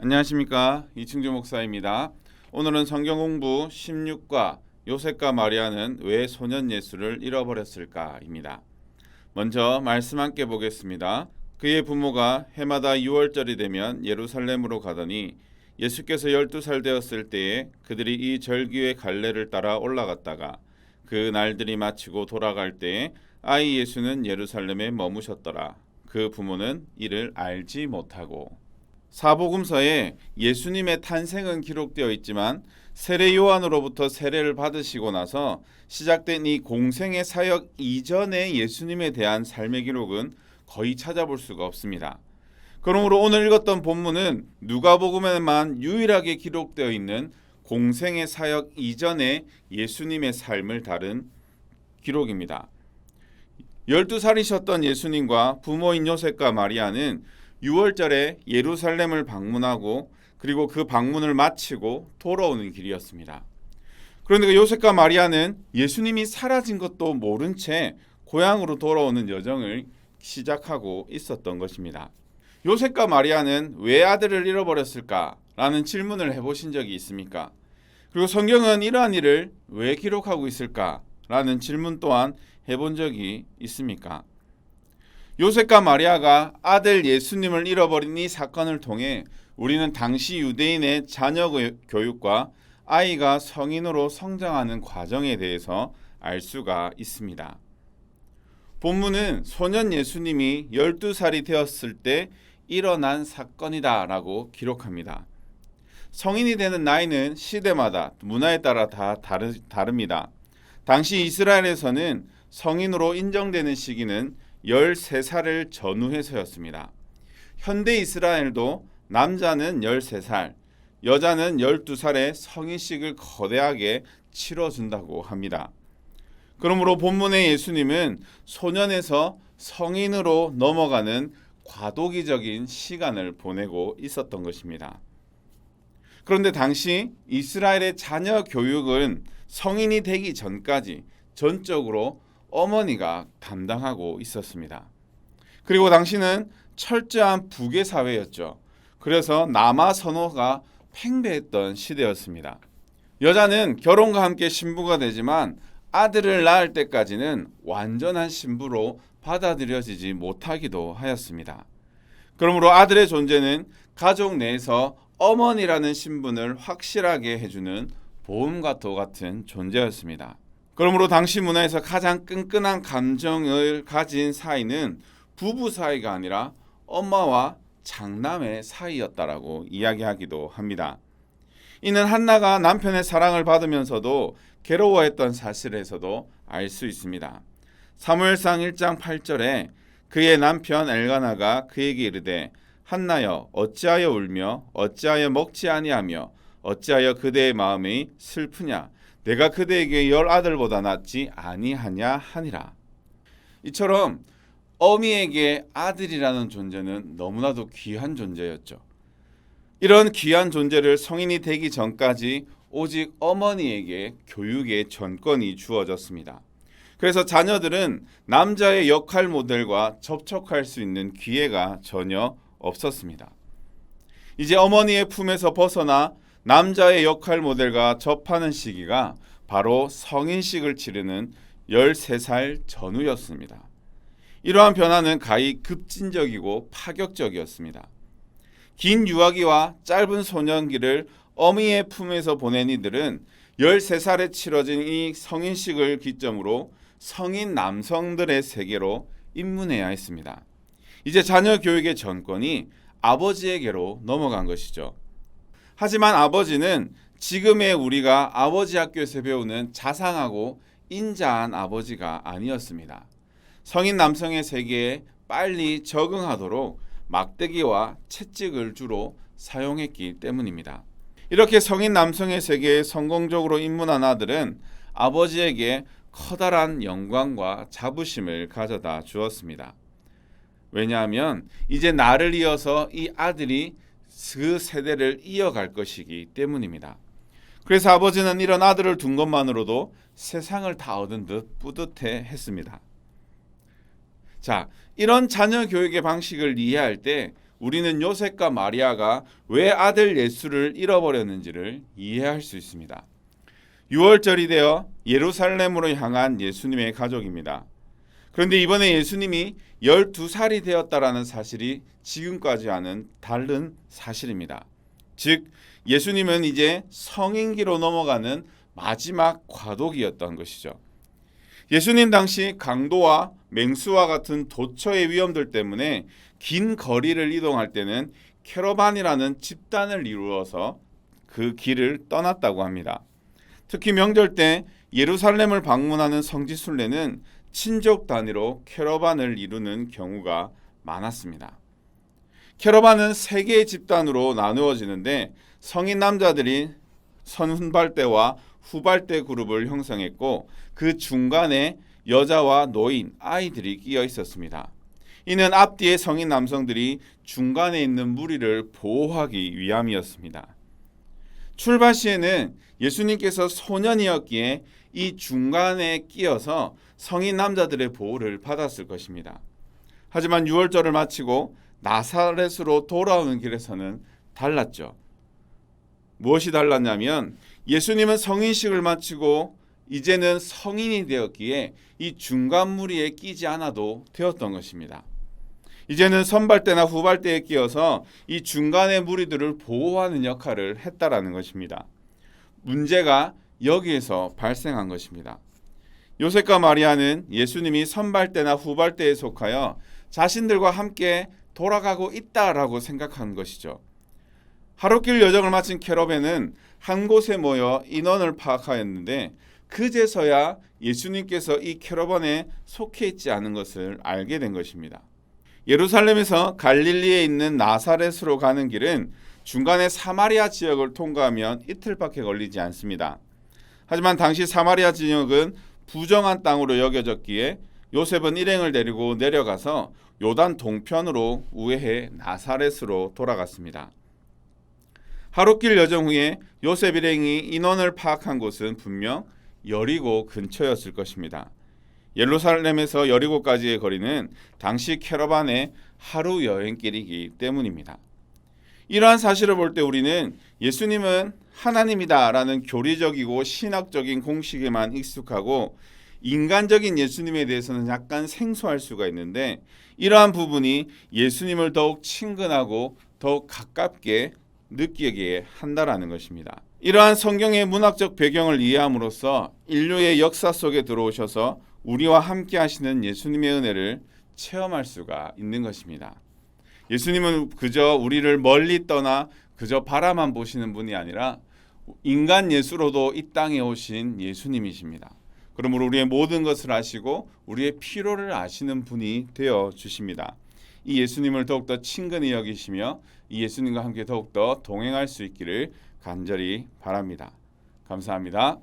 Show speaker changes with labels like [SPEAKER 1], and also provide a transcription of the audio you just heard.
[SPEAKER 1] 안녕하십니까, 이충주 목사입니다. 오늘은 성경 공부 16과 요셉과 마리아는 왜 소년 예수를 잃어버렸을까입니다. 먼저 말씀 함께 보겠습니다. 그의 부모가 해마다 6월절이 되면 예루살렘으로 가더니 예수께서 12살 되었을 때에 그들이 이 절기의 갈래를 따라 올라갔다가 그 날들이 마치고 돌아갈 때에 아이 예수는 예루살렘에 머무셨더라. 그 부모는 이를 알지 못하고. 사복음서에 예수님의 탄생은 기록되어 있지만 세례 요한으로부터 세례를 받으시고 나서 시작된 이 공생의 사역 이전의 예수님에 대한 삶의 기록은 거의 찾아볼 수가 없습니다. 그러므로 오늘 읽었던 본문은 누가복음에만 유일하게 기록되어 있는 공생의 사역 이전의 예수님의 삶을 다룬 기록입니다. 12살이셨던 예수님과 부모인 요셉과 마리아는 6월절에 예루살렘을 방문하고 그리고 그 방문을 마치고 돌아오는 길이었습니다. 그런데 요셉과 마리아는 예수님이 사라진 것도 모른 채 고향으로 돌아오는 여정을 시작하고 있었던 것입니다. 요셉과 마리아는 왜 아들을 잃어버렸을까라는 질문을 해보신 적이 있습니까? 그리고 성경은 이러한 일을 왜 기록하고 있을까라는 질문 또한 해본 적이 있습니까? 요셉과 마리아가 아들 예수님을 잃어버린 이 사건을 통해 우리는 당시 유대인의 자녀 교육과 아이가 성인으로 성장하는 과정에 대해서 알 수가 있습니다. 본문은 소년 예수님이 12살이 되었을 때 일어난 사건이다라고 기록합니다. 성인이 되는 나이는 시대마다 문화에 따라 다 다릅니다. 당시 이스라엘에서는 성인으로 인정되는 시기는 13살을 전후해서였습니다. 현대 이스라엘도 남자는 13살, 여자는 12살에 성인식을 거대하게 치러준다고 합니다. 그러므로 본문의 예수님은 소년에서 성인으로 넘어가는 과도기적인 시간을 보내고 있었던 것입니다. 그런데 당시 이스라엘의 자녀 교육은 성인이 되기 전까지 전적으로 어머니가 담당하고 있었습니다. 그리고 당시는 철저한 북의 사회였죠. 그래서 남아 선호가 팽배했던 시대였습니다. 여자는 결혼과 함께 신부가 되지만 아들을 낳을 때까지는 완전한 신부로 받아들여지지 못하기도 하였습니다. 그러므로 아들의 존재는 가족 내에서 어머니라는 신분을 확실하게 해주는 보험과 같은 존재였습니다. 그러므로 당시 문화에서 가장 끈끈한 감정을 가진 사이는 부부 사이가 아니라 엄마와 장남의 사이였다라고 이야기하기도 합니다. 이는 한나가 남편의 사랑을 받으면서도 괴로워했던 사실에서도 알 수 있습니다. 사무엘상 1장 8절에 그의 남편 엘가나가 그에게 이르되 한나여 어찌하여 울며 어찌하여 먹지 아니하며 어찌하여 그대의 마음이 슬프냐 내가 그대에게 10아들보다 낫지 아니하냐 하니라. 이처럼 어미에게 아들이라는 존재는 너무나도 귀한 존재였죠. 이런 귀한 존재를 성인이 되기 전까지 오직 어머니에게 교육의 전권이 주어졌습니다. 그래서 자녀들은 남자의 역할 모델과 접촉할 수 있는 기회가 전혀 없었습니다. 이제 어머니의 품에서 벗어나 남자의 역할 모델과 접하는 시기가 바로 성인식을 치르는 13살 전후였습니다. 이러한 변화는 가히 급진적이고 파격적이었습니다. 긴 유아기와 짧은 소년기를 어미의 품에서 보낸 이들은 13살에 치러진 이 성인식을 기점으로 성인 남성들의 세계로 입문해야 했습니다. 이제 자녀 교육의 전권이 아버지에게로 넘어간 것이죠. 하지만 아버지는 지금의 우리가 아버지 학교에서 배우는 자상하고 인자한 아버지가 아니었습니다. 성인 남성의 세계에 빨리 적응하도록 막대기와 채찍을 주로 사용했기 때문입니다. 이렇게 성인 남성의 세계에 성공적으로 입문한 아들은 아버지에게 커다란 영광과 자부심을 가져다 주었습니다. 왜냐하면 이제 나를 이어서 이 아들이 그 세대를 이어갈 것이기 때문입니다. 그래서 아버지는 이런 아들을 둔 것만으로도 세상을 다 얻은 듯 뿌듯해 했습니다. 자, 이런 자녀 교육의 방식을 이해할 때 우리는 요셉과 마리아가 왜 아들 예수를 잃어버렸는지를 이해할 수 있습니다. 6월절이 되어 예루살렘으로 향한 예수님의 가족입니다. 그런데 이번에 예수님이 12살이 되었다라는 사실이 지금까지와는 다른 사실입니다. 즉 예수님은 이제 성인기로 넘어가는 마지막 과도기였던 것이죠. 예수님 당시 강도와 맹수와 같은 도처의 위험들 때문에 긴 거리를 이동할 때는 캐러반이라는 집단을 이루어서 그 길을 떠났다고 합니다. 특히 명절 때 예루살렘을 방문하는 성지순례는 친족 단위로 캐러반을 이루는 경우가 많았습니다. 캐러반은 3개의 집단으로 나누어지는데 성인 남자들이 선발대와 후발대 그룹을 형성했고 그 중간에 여자와 노인, 아이들이 끼어 있었습니다. 이는 앞뒤의 성인 남성들이 중간에 있는 무리를 보호하기 위함이었습니다. 출발 시에는 예수님께서 소년이었기에 이 중간에 끼어서 성인 남자들의 보호를 받았을 것입니다. 하지만 6월절을 마치고 나사렛으로 돌아오는 길에서는 달랐죠. 무엇이 달랐냐면 예수님은 성인식을 마치고 이제는 성인이 되었기에 이 중간 무리에 끼지 않아도 되었던 것입니다. 이제는 선발대나 후발대에 끼어서 이 중간의 무리들을 보호하는 역할을 했다라는 것입니다. 문제가 여기에서 발생한 것입니다. 요셉과 마리아는 예수님이 선발대나 후발대에 속하여 자신들과 함께 돌아가고 있다라고 생각한 것이죠. 하룻길 여정을 마친 캐러밴은 한 곳에 모여 인원을 파악하였는데 그제서야 예수님께서 이 캐러밴에 속해 있지 않은 것을 알게 된 것입니다. 예루살렘에서 갈릴리에 있는 나사렛으로 가는 길은 중간에 사마리아 지역을 통과하면 이틀밖에 걸리지 않습니다. 하지만 당시 사마리아 지역은 부정한 땅으로 여겨졌기에 요셉은 일행을 데리고 내려가서 요단 동편으로 우회해 나사렛으로 돌아갔습니다. 하룻길 여정 후에 요셉 일행이 인원을 파악한 곳은 분명 여리고 근처였을 것입니다. 예루살렘에서 여리고까지의 거리는 당시 캐러반의 하루 여행길이기 때문입니다. 이러한 사실을 볼 때 우리는 예수님은 하나님이다라는 교리적이고 신학적인 공식에만 익숙하고 인간적인 예수님에 대해서는 약간 생소할 수가 있는데 이러한 부분이 예수님을 더욱 친근하고 더욱 가깝게 느끼게 한다라는 것입니다. 이러한 성경의 문학적 배경을 이해함으로써 인류의 역사 속에 들어오셔서 우리와 함께 하시는 예수님의 은혜를 체험할 수가 있는 것입니다. 예수님은 그저 우리를 멀리 떠나 그저 바라만 보시는 분이 아니라 인간 예수로도 이 땅에 오신 예수님이십니다. 그러므로 우리의 모든 것을 아시고 우리의 필요를 아시는 분이 되어 주십니다. 이 예수님을 더욱더 친근히 여기시며 이 예수님과 함께 더욱더 동행할 수 있기를 간절히 바랍니다. 감사합니다.